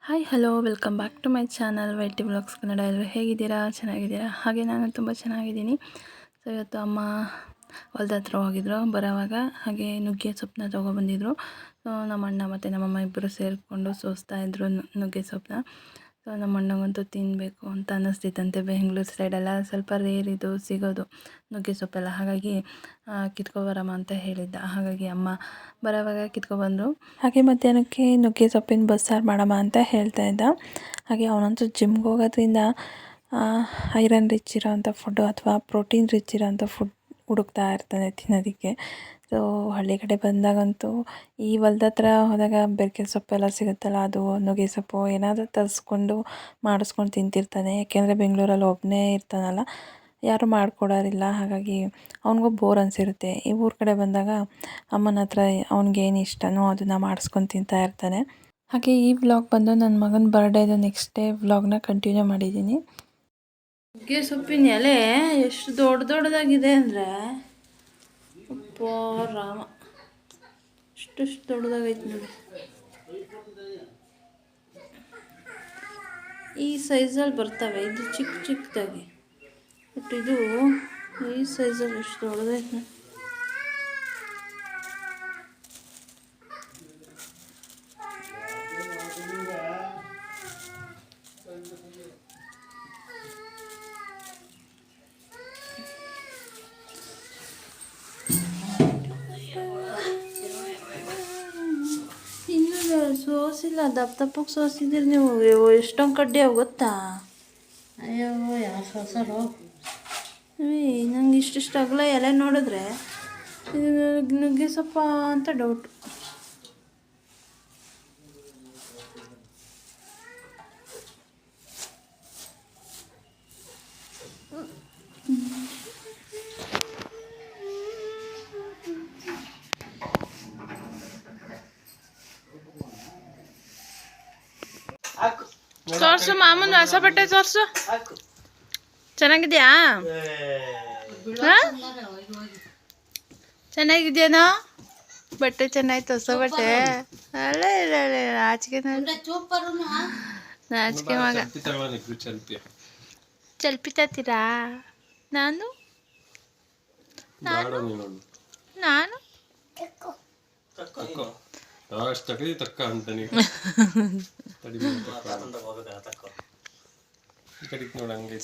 Hi hello welcome back to my channel YT vlogs Kannada. ಎಲ್ಲರೂ ಹೇಗಿದ್ದೀರಾ? ಚೆನ್ನಾಗಿದ್ದೀರಾ? ಹಾಗೆ ನಾನು ತುಂಬ ಚೆನ್ನಾಗಿದ್ದೀನಿ. ಸೊ ಇವತ್ತು ಅಮ್ಮ ಹೊಲ್ದ ಹತ್ರ ಹೋಗಿದ್ರು ಬರೋವಾಗ, ಹಾಗೆ ನುಗ್ಗೆ ಸೊಪ್ಪನ್ನ ತೊಗೊಬಂದಿದ್ರು. ಸೊ ನಮ್ಮ ಅಣ್ಣ ಮತ್ತು ನಮ್ಮಮ್ಮ ಇಬ್ಬರು ಸೇರಿಕೊಂಡು ಸೋಸ್ತಾಯಿದ್ರು ನುಗ್ಗೆ ಸೊಪ್ಪನ್ನ. ಸೊ ನಮ್ಮ ಅಣ್ಣಂಗಂತೂ ತಿನ್ನಬೇಕು ಅಂತ ಅನ್ನಿಸ್ತಿತ್ತಂತೆ. ಬೆಂಗಳೂರು ಸೈಡೆಲ್ಲ ಸ್ವಲ್ಪ ರೇರ್ ಇದು ಸಿಗೋದು ನುಗ್ಗೆ ಸೊಪ್ಪೆಲ್ಲ, ಹಾಗಾಗಿ ಕಿತ್ಕೊಬರಮ್ಮ ಅಂತ ಹೇಳಿದ್ದ. ಹಾಗಾಗಿ ಅಮ್ಮ ಬರೋವಾಗ ಕಿತ್ಕೊಬಂದರು. ಹಾಗೆ ಮಧ್ಯಾಹ್ನಕ್ಕೆ ನುಗ್ಗೆ ಸೊಪ್ಪಿನ ಬಸ್ಸಾರು ಮಾಡಮ್ಮ ಅಂತ ಹೇಳ್ತಾ ಇದ್ದ. ಹಾಗೆ ಅವನಂತೂ ಜಿಮ್ಗೆ ಹೋಗೋದ್ರಿಂದ ಐರನ್ ರಿಚ್ ಇರೋವಂಥ ಫುಡ್ಡು ಅಥವಾ ಪ್ರೋಟೀನ್ ರಿಚ್ ಇರೋವಂಥ ಫುಡ್ ಹುಡುಕ್ತಾ ಇರ್ತಾನೆ ತಿನ್ನೋದಕ್ಕೆ. ಸೊ ಹಳ್ಳಿ ಕಡೆ ಬಂದಾಗಂತೂ ಈ ಹೊಲ್ದ ಹತ್ರ ಹೋದಾಗ ಬೆರಕೆ ಸೊಪ್ಪೆಲ್ಲ ಸಿಗುತ್ತಲ್ಲ, ಅದು ನುಗ್ಗೆ ಸೊಪ್ಪು ಏನಾದರೂ ತರಿಸ್ಕೊಂಡು ಮಾಡಿಸ್ಕೊಂಡು ತಿಂತಿರ್ತಾನೆ. ಯಾಕೆಂದರೆ ಬೆಂಗಳೂರಲ್ಲಿ ಒಬ್ಬನೇ ಇರ್ತಾನಲ್ಲ, ಯಾರೂ ಮಾಡಿಕೊಡೋರಿಲ್ಲ. ಹಾಗಾಗಿ ಅವನಿಗೂ ಬೋರ್ ಅನಿಸಿರುತ್ತೆ. ಈ ಊರ ಕಡೆ ಬಂದಾಗ ಅಮ್ಮನ ಹತ್ರ ಅವ್ನಿಗೇನು ಇಷ್ಟನೋ ಅದನ್ನು ಮಾಡಿಸ್ಕೊಂಡು ತಿಂತಾ ಇರ್ತಾನೆ. ಹಾಗೆ ಈ ವ್ಲಾಗ್ ಬಂದು ನನ್ನ ಮಗನ ಬರ್ಡೇದು ನೆಕ್ಸ್ಟ್ ಡೇ ವ್ಲಾಗ್ನ ಕಂಟಿನ್ಯೂ ಮಾಡಿದ್ದೀನಿ. ನುಗ್ಗೆ ಸೊಪ್ಪಿನ ಎಲೆ ಎಷ್ಟು ದೊಡ್ಡದಾಗಿದೆ ಅಂದರೆ ಅಪ್ಪ ರಾಮ, ಎಷ್ಟು ದೊಡ್ಡದಾಗೈತೆ ನೋಡಿ. ಈ ಸೈಜಲ್ಲಿ ಬರ್ತವೆ, ಇದು ಚಿಕ್ಕದಾಗಿ. ಬಟ್ ಇದು ಈ ಸೈಜಲ್ಲಿ ಎಷ್ಟು ದೊಡ್ಡದೈತೆ. ಸೋಸಿಲ್ಲ, ದಪ್ಪಕ್ಕೆ ಸೋಸಿದ್ದೀರಿ ನೀವು. ಎಷ್ಟೊಂದು ಕಡ್ಡಿ ಅವು ಗೊತ್ತಾ? ಅಯ್ಯೋ ಯಾವ ಸೋಸರು ನಂಗೆ ಇಷ್ಟಿಷ್ಟು ಅಗಲ ಎಲೆ ನೋಡಿದ್ರೆ ಇದು ನುಗ್ಗೆ ಸೊಪ್ಪ ಅಂತ ಡೌಟು. ತೋರ್ಸು ಮಾಮೂನ್ ಹೊಸ ಬಟ್ಟೆ ತೋರ್ಸು. ಚೆನ್ನಾಗಿದ್ಯಾ? ಚೆನ್ನಾಗಿದ್ಯಾನೋ? ಬಟ್ಟೆ ಚೆನ್ನಾಯ್ತು, ಹೊಸ ಬಟ್ಟೆ. ಅಲ್ಲೇ ನಾಚಿಕೆ ನಾಚಿಕೆ ಮಗ. ಚಲ್ಪಿ ತತ್ತೀರಾ? ನಾನು ನಾನು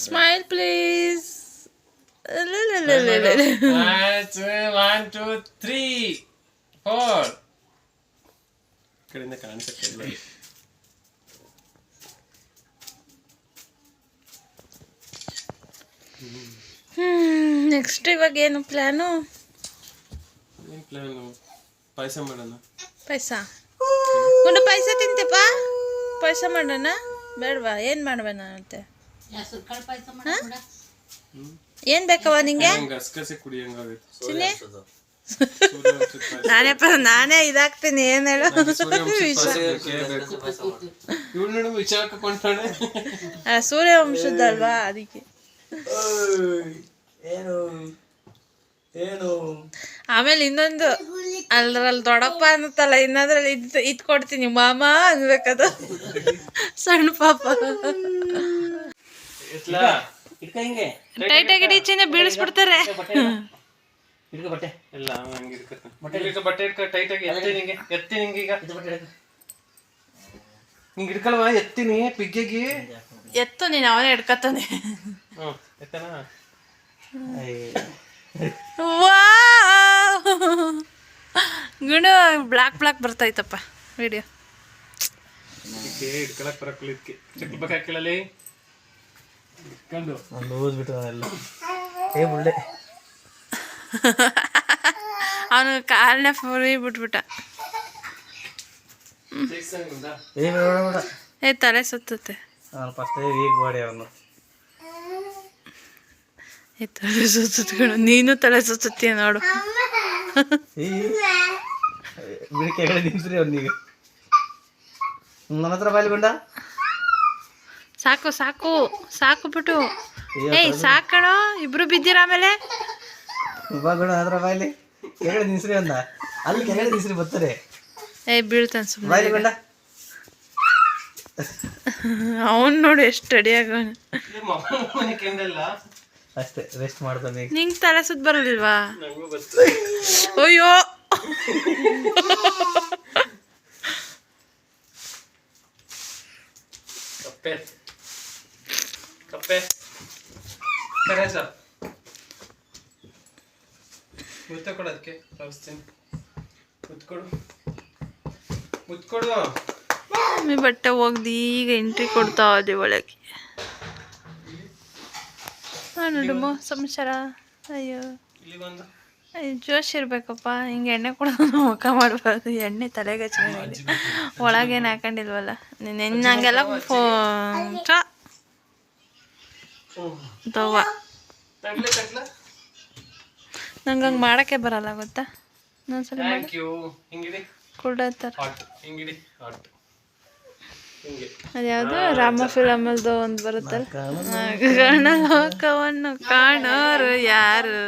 ಸ್ಮೈಲ್ ಪ್ಲೀಸ್. 1 2 3 4 ಕಡೆಯಿಂದ ಕಾಣಿಸುತ್ತೆ. ನೆಕ್ಸ್ಟ್ ಇವಾಗ ಏನು ಪ್ಲ್ಯಾನು? ಪಾಯಸ ಮಾಡೋಣ. ಪಾಯಸ ಗುಂಡು ಪಾಯಸ ತಿಂತೆಪ್ಪ? ಪಾಯಸ ಮಾಡೋಣ ಬೇಡವಾ? ಏನು ಮಾಡ್ಬೇಡ ಅಂತೆ? ಏನು ಬೇಕವ ನಿಂಗೆ? ಗಸಗಸೆ ಕುಡಿಯಂಗಾಗೈತೆ. ಚಿನ್ನಿ ನಾನೇ ಇದಾಗ್ತೀನಿ. ಏನು ಹೇಳು? ಸೂರ್ಯವಂಶದಲ್ವಾ, ಅದಕ್ಕೆ. ಆಮೇಲೆ ಇನ್ನೊಂದು ಅದ್ರಲ್ಲಿ ದೊಡ್ಡಪ್ಪ ಅನ್ನತ್ತಲ್ಲ, ಇನ್ನೊಂದ್ರಲ್ಲಿ ಇದ್ ಕೊಡ್ತೀನಿ ಮಾಮ ಅನ್ಬೇಕದು. ಸಣ್ಣ ಪಾಪ ಟೈಟಾಗಿ ಹಿಡಿಚಿನ ಬೀಳಿಸ್ಬಿಡ್ತಾರೆ. ಬಟ್ಟೆ ಟೈಟಾಗಿ ಎತ್ತಿ ನಿಂಗೆ ಈಗ ಹಿಂಗೆ ಹಿಡ್ಕಲ್ವಾ? ಎತ್ತೀನಿ ಪಿಗ್ಗೆಗಿ ಎತ್ತು ನೀನು, ಅವನೇ ಹಿಡ್ಕತ್ತಾನೆ. ಎತ್ತನ ಗುಂಡು ಬ್ಲಾಕ್ ಬರ್ತೈತಪ್ಪ ವಿಡಿಯೋ. ಹಿಡ್ಕೊಳಕ್ ಬರಕ್ಕಿಲ್ಲ, ಇದಕ್ಕೆ ಚಕ್ಲಿ ಬೇಕು ಹಾಕಿಲ್ಲಲ್ಲಿ ಇಟ್ಕೊಂಡು ಓದ್ಬಿಟ್ಟು ಎಲ್ಲ ಬುಳ್ಳೆ. ಅವನು ಕಾಲನ್ನ ಫುರಿ ಬಿಟ್ಬಿಟ್ಟ. ತಲೆ ಸುತ್ತುತ್ತೆ. ತಲೆ ಸುತ್ತುತ್ಕೊಂಡು ನೀನು ತಲೆ ಸುತ್ತುತ್ತೀಯ ನೋಡು. ಸಾಕು ಸಾಕು ಸಾಕು ಬಿಟ್ಟು. ಏಯ್ ಸಾಕಣೋ, ಇಬ್ರು ಬಿದ್ದೀರ. ಆಮೇಲೆ ಏ ಬೀಳ್ತಾನೆ ಸುಮ್ಮನೆ. ಅವನು ನೋಡಿ ಎಷ್ಟು ಸ್ಟಡಿ ಆಗೋನು. ಅಷ್ಟೇ ರೆಸ್ಟ್ ಮಾಡ್ತಾನೆ. ನಿಂಗೆ ತಲೆ ಸುತ್ತ ಬರಲಿಲ್ವಾ? ನಂಗೂ ಗೊತ್ತು. ಅಯ್ಯೋ ಕಪ್ಪೆ ಕಪ್ಪೆ ಕರೇಸ ಮುತ್ತ ಕೊಡೋದಕ್ಕೆ ಕಳಿಸ್ತೀನಿ. ಮುತ್ಕೊಡು ಮುತ್ಕೊಡು. ಮಮ್ಮಿ ಬಟ್ಟೆ ಒಗ್ದು ಈಗ ಎಂಟ್ರಿ ಕೊಡ್ತಾ ಇದ್ದೆ ಒಳಗೆ. ನೋಡಮ್ಮ ಸಮಾಚಾರ. ಅಯ್ಯೋ ಇಲ್ಲಿ ಬಂದು ಅಯ್ಯೋ ಜೋಶ್ ಇರ್ಬೇಕಪ್ಪ. ಹಿಂಗೆ ಎಣ್ಣೆ ಕೊಡೋದು ಮುಖ ಮಾಡಬಾರ್ದು. ಎಣ್ಣೆ ತಲೆಗೆ ಹಚ್ಕೊಂಡಿದೆ. ಒಳಗೇನು ಹಾಕೊಂಡಿಲ್ವಲ್ಲ ನಿನ್ನ ಹಂಗೆಲ್ಲ ತವ. ನಂಗೆ ಹಂಗೆ ಮಾಡೋಕ್ಕೆ ಬರಲ್ಲ ಗೊತ್ತಾ. ಇನ್ನೊಂದ್ಸಲ ಥ್ಯಾಂಕ್ ಯು. ಹಿಂಗಿಡಿ ಕೊಡತ್ತಾರೆ. ಹಾಟ್ ಹಿಂಗಿಡಿ ಹಾಟ್ ಹಿಂಗೆ. ಅದ್ಯಾವುದು ರಾಮ ಫಿಲಮಲ್ದು ಒಂದು ಬರುತ್ತಲ್ಲ, ಗಣಲೋಕವನ್ನು ಕಾಣೋರು ಯಾರು.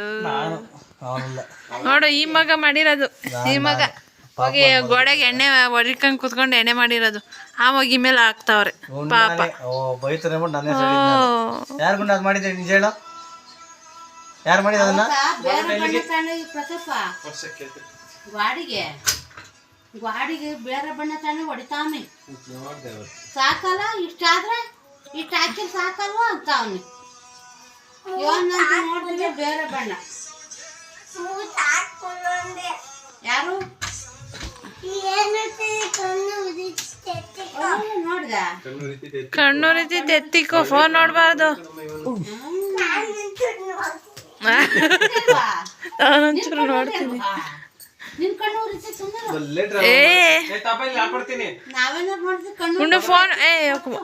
ನೋಡು ಈ ಮಗ ಮಾಡಿರೋದು. ಈ ಮಗ ಹೋಗಿ ಗೋಡೆಗೆ ಎಣ್ಣೆ ಹೊಡಿಕೊಂಡು ಕುತ್ಕೊಂಡು ಎಣ್ಣೆ ಮಾಡಿರೋದು. ಆ ಮಗಿ ಮೇಲೆ ಹಾಕ್ತಾವ್ರೆ ಪಾಪ. ಯಾರು ಗುಂಡ ಅದು ಮಾಡಿದ್ರೆ ನಿಜ ಹೇಳು. ಯಾರು ಮಾಡಿದ ಅದನ್ನ? ಗಾಡಿಗೆ ಬೇರೆ ಬಣ್ಣ ತಾನೆ ಹೊಡಿತಾವನಿ. ಸಾಕಲ್ಲ ಇಷ್ಟಾದ್ರೆ ಇಷ್ಟು ಹಾಕಿ ಸಾಕಲ್ವ ಅಂತ ಅವನಿ. ನೋಡ್ತೀವಿ ಬೇರೆ ಬಣ್ಣ. ಯಾರು ನೋಡ್ದ? ಕಣ್ಣು ರೀತಿ ತೆತ್ತಿಕೋ. ಫೋನ್ ನೋಡ್ಬಾರ್ದು. ನಾನೊಂಚೂರು ನೋಡ್ತೀನಿ. ನಿನ್ ಕಣ್ಣು ಉರಿಸಿ ಸುಮ್ಮನೆ ನಾವೇನಾರು ನೋಡ್ತೀವಿ ಕಣ್ಣು. ಉಂಡು ಫೋನ್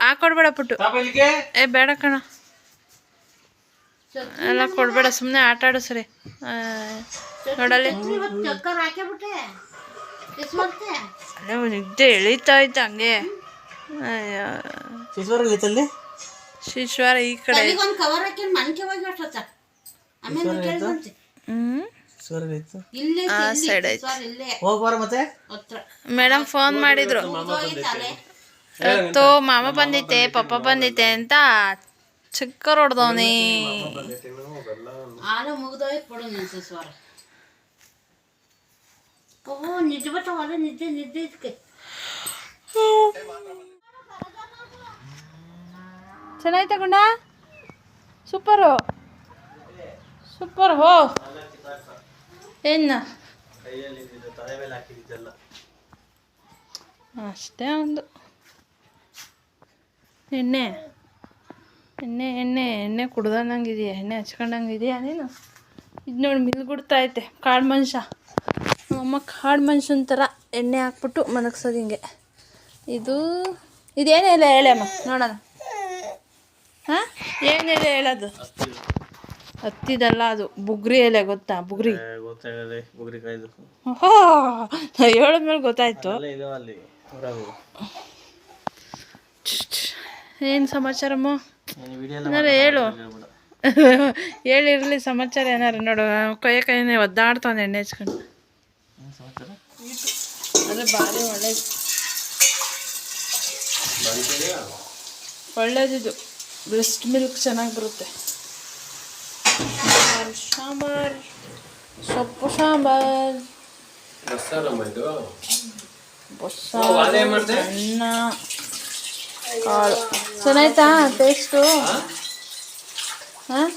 ಹಾಕೊಡ್ಬೇಡ ಪುಟ್ಟು. ಬೇಡ ಕಣ ಎಲ್ಲ ಕೊಡ್ಬೇಡ. ಸುಮ್ಮನೆ ಆಟ ಆಡು ಸರಿ. ನೋಡಲ್ಲಿ ಚಕ್ಕರ್ ಹಾಕ್ಬಿಟ್ಟೆ ನಿದ್ದೆ ಎಳಿತಾ ಇತ್ತು ಹಂಗೆ. ಅಯ್ಯೋ ಶಿಶ್ವಾರ ಈ ಕಡೆ. ಒಂದು ಕವರ್ ಹಾಕಿ ಮನ್ಕೆ ಹೋಗಿ ಅಷ್ಟೊತ್ತ ಆಮೇಲೆ ಕೇಳ್ಬಂತೆ. ಇಲ್ಲೇ ಸೈಡ್ ಆಯ್ತು. ಹೋಗ್ಬಾರ ಮತ್ತೆ. ಮೇಡಮ್ ಫೋನ್ ಮಾಡಿದ್ರು. ಇವತ್ತು ಮಾಮ ಬಂದೈತೆ ಪಪ್ಪ ಬಂದೈತೆ ಅಂತ ಚಿಕ್ಕರ್ ಹೊಡ್ದವನಿ. ಹಾಲು ಮುಗ್ದೋಯ್ತು ಕೊಡು ನಿನ್ಸು ಸ್ವರ. ಓಹೋ ನಿದ್ದೆ ಬರ್ತಾವಲ್ಲ. ನಿದ್ದೆ ನಿದ್ದೆ ಇದಕ್ಕೆ ಚೆನ್ನಾಗಿ ತಗೊಂಡ. Super super. ಹೋ ಏನ ಅಷ್ಟೇ ಒಂದು ಎಣ್ಣೆ ಎಣ್ಣೆ ಎಣ್ಣೆ ಎಣ್ಣೆ ಕುಡ್ದಂಗಿದೆಯಾ? ಎಣ್ಣೆ ಹಚ್ಕೊಂಡಂಗಿದೆಯಾ ನೀನು? ಇದು ನೋಡಿ ಮಿಲ್ಗುಡ್ತಾ ಐತೆ. ಕಾಡು ಮನುಷ್ಯ ನಮ್ಮಮ್ಮ. ಕಾಡು ಮನುಷ್ಯನ ಥರ ಎಣ್ಣೆ ಹಾಕ್ಬಿಟ್ಟು ಮನಗ್ಸೋದು ಹಿಂಗೆ. ಇದೇನಿಲ್ಲ ಹೇಳಮ್ಮ ನೋಡೋಣ. ಹಾಂ ಏನಿಲ್ಲ ಹೇಳೋದು. ಹತ್ತಿದಲ್ಲ ಅದು ಬುಗ್ರಿ ಎಲೆ ಗೊತ್ತಾ? ಬುಗ್ರಿ ಹೇಳಿದ್ಮೇಲೆ ಗೊತ್ತಾಯ್ತು. ಏನು ಸಮಾಚಾರಮ್ಮ? ಏನಾರು ಹೇಳು. ಹೇಳಿರಲಿ ಸಮಾಚಾರ ಏನಾರು. ನೋಡು ಕೈಯೇ ಒದ್ದಾಡ್ತಾನೆ ಎಣ್ಣೆ ಹಚ್ಕೊಂಡು. ಅದೇ ಭಾರಿ ಒಳ್ಳೇದು ಒಳ್ಳೇದಿದು. ಬ್ರೆಸ್ಟ್ ಮಿಲ್ಕ್ ಚೆನ್ನಾಗಿ ಬರುತ್ತೆ. ಸಾಂಬಾರ್ ಸೊಪ್ಪು ಸಾಂಬಾರ್ ಅನ್ನ ಕಾಳು ಚೆನ್ನಾಯ್ತಾ ಟೇಸ್ಟು? ಹಾಂ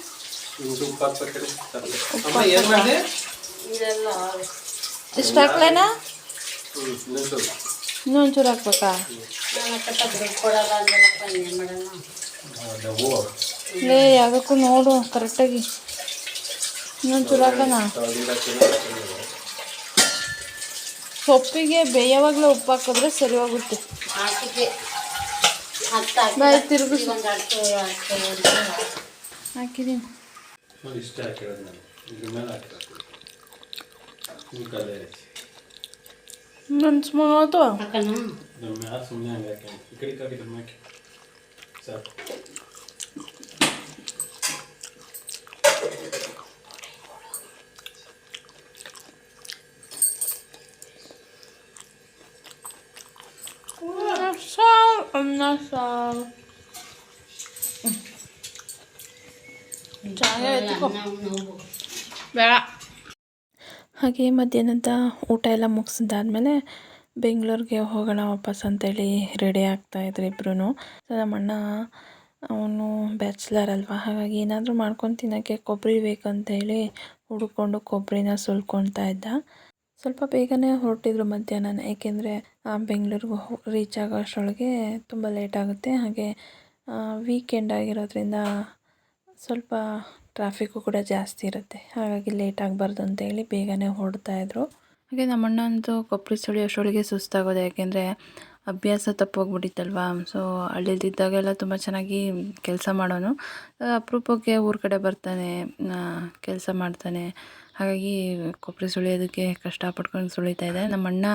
ಇಷ್ಟು ಹಾಕ್ಲೇನಾ? ಇನ್ನೊಂಚೂರು ಹಾಕ್ಬೇಕಾ? ಲೇ ಯಾವುದಕ್ಕೂ ನೋಡು ಕರೆಕ್ಟಾಗಿ. ಇನ್ನೊಂಚೂರು ಹಾಕೋಣ. ಸೊಪ್ಪಿಗೆ ಬೇಯವಾಗಲೇ ಉಪ್ಪು ಹಾಕಿದ್ರೆ ಸರಿ ಹೋಗುತ್ತೆ. ಬಾಯ್ ತಿರುಗಿಸು. ಹಾಕಿದ್ದೀನಿ. ನನ್ನ ಸ್ಮೂನ್ ಆಯ್ತು. ಸಾರು ಅನ್ನ ಸಾರು ಬೇಡ. ಹಾಗೆ ಮಧ್ಯಾಹ್ನದ ಊಟ ಎಲ್ಲ ಮುಗಿಸಿದಾದ್ಮೇಲೆ ಬೆಂಗಳೂರಿಗೆ ಹೋಗೋಣ ವಾಪಸ್ ಅಂತೇಳಿ ರೆಡಿ ಆಗ್ತಾಯಿದ್ರು ಇಬ್ರು. ಸೊ ನಮ್ಮಣ್ಣ ಅವನು ಬ್ಯಾಚುಲರ್ ಅಲ್ವಾ, ಹಾಗಾಗಿ ಏನಾದರೂ ಮಾಡ್ಕೊಂಡು ತಿನ್ನೋಕ್ಕೆ ಕೊಬ್ಬರಿ ಬೇಕಂತೇಳಿ ಹುಡ್ಕೊಂಡು ಕೊಬ್ಬರಿನ ಸುಲ್ಕೊಳ್ತಾ ಇದ್ದ. ಸ್ವಲ್ಪ ಬೇಗನೆ ಹೊರಟಿದ್ರು ಮಧ್ಯಾಹ್ನ, ಏಕೆಂದರೆ ಬೆಂಗಳೂರಿಗೆ ರೀಚ್ ಆಗೋ ಅಷ್ಟರೊಳಗೆ ತುಂಬ ಲೇಟ್ ಆಗುತ್ತೆ. ಹಾಗೆ ವೀಕೆಂಡ್ ಆಗಿರೋದ್ರಿಂದ ಸ್ವಲ್ಪ ಟ್ರಾಫಿಕ್ಕು ಕೂಡ ಜಾಸ್ತಿ ಇರುತ್ತೆ, ಹಾಗಾಗಿ ಲೇಟ್ ಆಗಬಾರ್ದು ಅಂತೇಳಿ ಬೇಗನೆ ಹೊರಡ್ತಾಯಿದ್ರು. ಹಾಗೆ ನಮ್ಮಣ್ಣ ಅಂತೂ ಕೊಬ್ಬರಿ ಸುಳಿಯೋಷ್ಟರೊಳಗೆ ಸುಸ್ತಾಗೋದು, ಯಾಕೆಂದರೆ ಅಭ್ಯಾಸ ತಪ್ಪೋಗ್ಬಿಟ್ಟಿತ್ತಲ್ವ. ಸೊ ಹಳ್ಳಿಲಿದ್ದಾಗೆಲ್ಲ ತುಂಬ ಚೆನ್ನಾಗಿ ಕೆಲಸ ಮಾಡೋನು, ಅಪರೂಪಕ್ಕೆ ಊರ ಕಡೆ ಬರ್ತಾನೆ, ಕೆಲಸ ಮಾಡ್ತಾನೆ. ಹಾಗಾಗಿ ಕೊಬ್ಬರಿ ಸುಳಿಯೋದಕ್ಕೆ ಕಷ್ಟಪಟ್ಕೊಂಡು ಸುಳಿತಾ ಇದೆ. ನಮ್ಮಣ್ಣ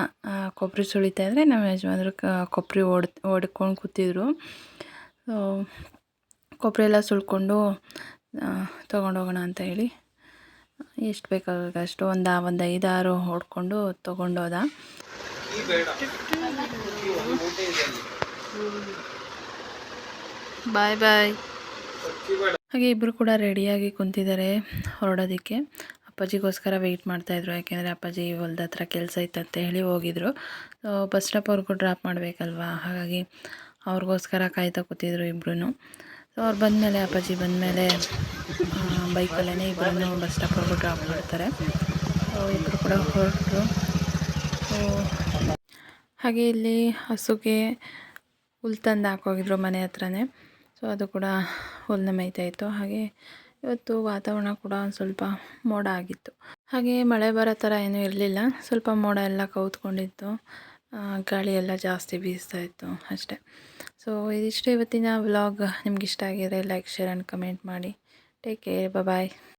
ಕೊಬ್ಬರಿ ಸುಳಿತಾ ಇದ್ದರೆ ನಮ್ಮ ಯಜಮಾನ್ರು ಕೊಬ್ಬರಿ ಹೊಡ್ಕೊಂಡು ಕೂತಿದ್ರು. ಸೊ ಕೊಬ್ಬರಿ ಎಲ್ಲ ಸುಳ್ಕೊಂಡು ತೊಗೊಂಡೋಗೋಣ ಅಂತ ಹೇಳಿ ಎಷ್ಟು ಬೇಕಾಗುತ್ತೆ ಅಷ್ಟು ಒಂದು 5-6 ಹೊಡ್ಕೊಂಡು ತೊಗೊಂಡೋದ. ಬಾಯ್ ಬಾಯ್. ಹಾಗೆ ಇಬ್ಬರು ಕೂಡ ರೆಡಿಯಾಗಿ ಕುಂತಿದ್ದಾರೆ ಹೊರಡೋದಕ್ಕೆ. ಅಪ್ಪಾಜಿಗೋಸ್ಕರ ವೆಯ್ಟ್ ಮಾಡ್ತಾಯಿದ್ರು, ಯಾಕೆಂದರೆ ಅಪ್ಪಾಜಿ ಹೊಲ್ದ ಹತ್ರ ಕೆಲಸ ಇತ್ತಂತ ಹೇಳಿ ಹೋಗಿದ್ರು. ಬಸ್ ಸ್ಟಾಪ್ವರೆಗೂ ಡ್ರಾಪ್ ಮಾಡಬೇಕಲ್ವಾ, ಹಾಗಾಗಿ ಅವ್ರಿಗೋಸ್ಕರ ಕಾಯ್ತಾ ಕೂತಿದ್ರು ಇಬ್ಬರೂ. ಸೊ ಅವ್ರು ಬಂದಮೇಲೆ, ಅಪ್ಪಾಜಿ ಬಂದಮೇಲೆ ಬೈಕಲ್ಲೇ ಇಬ್ಬರನ್ನು ಬಸ್ ಸ್ಟಾಪ್ವರೆಗೂ ಡ್ರಾಪ್ ಮಾಡ್ತಾರೆ. ಸೊ ಇಬ್ಬರು ಕೂಡ ಹೊರಟರು. ಹಾಗೆ ಇಲ್ಲಿ ಹಸುಗೆ ಹುಲ್ ತಂದು ಹಾಕೋಗಿದ್ರು ಮನೆ ಹತ್ರನೇ. ಸೊ ಅದು ಕೂಡ ಹುಲ್ಲನ್ನ ಮೇಯ್ತಾಯಿತ್ತು. ಹಾಗೆ ಇವತ್ತು ವಾತಾವರಣ ಕೂಡ ಒಂದು ಸ್ವಲ್ಪ ಮೋಡ ಆಗಿತ್ತು, ಹಾಗೆ ಮಳೆ ಬರೋ ಥರ ಏನೂ ಇರಲಿಲ್ಲ. ಸ್ವಲ್ಪ ಮೋಡ ಎಲ್ಲ ಕೌತ್ಕೊಂಡಿತ್ತು, ಗಾಳಿ ಎಲ್ಲ ಜಾಸ್ತಿ ಬೀಸ್ತಾ ಇತ್ತು ಅಷ್ಟೇ. ಸೊ ಇದಿಷ್ಟು ಇವತ್ತಿನ ವ್ಲಾಗ್. ನಿಮ್ಗೆ ಇಷ್ಟ ಆಗಿದ್ರೆ ಲೈಕ್, ಶೇರ್ ಆ್ಯಂಡ್ ಕಮೆಂಟ್ ಮಾಡಿ. ಟೇಕ್ ಕೇರ್, ಬಾಯ್.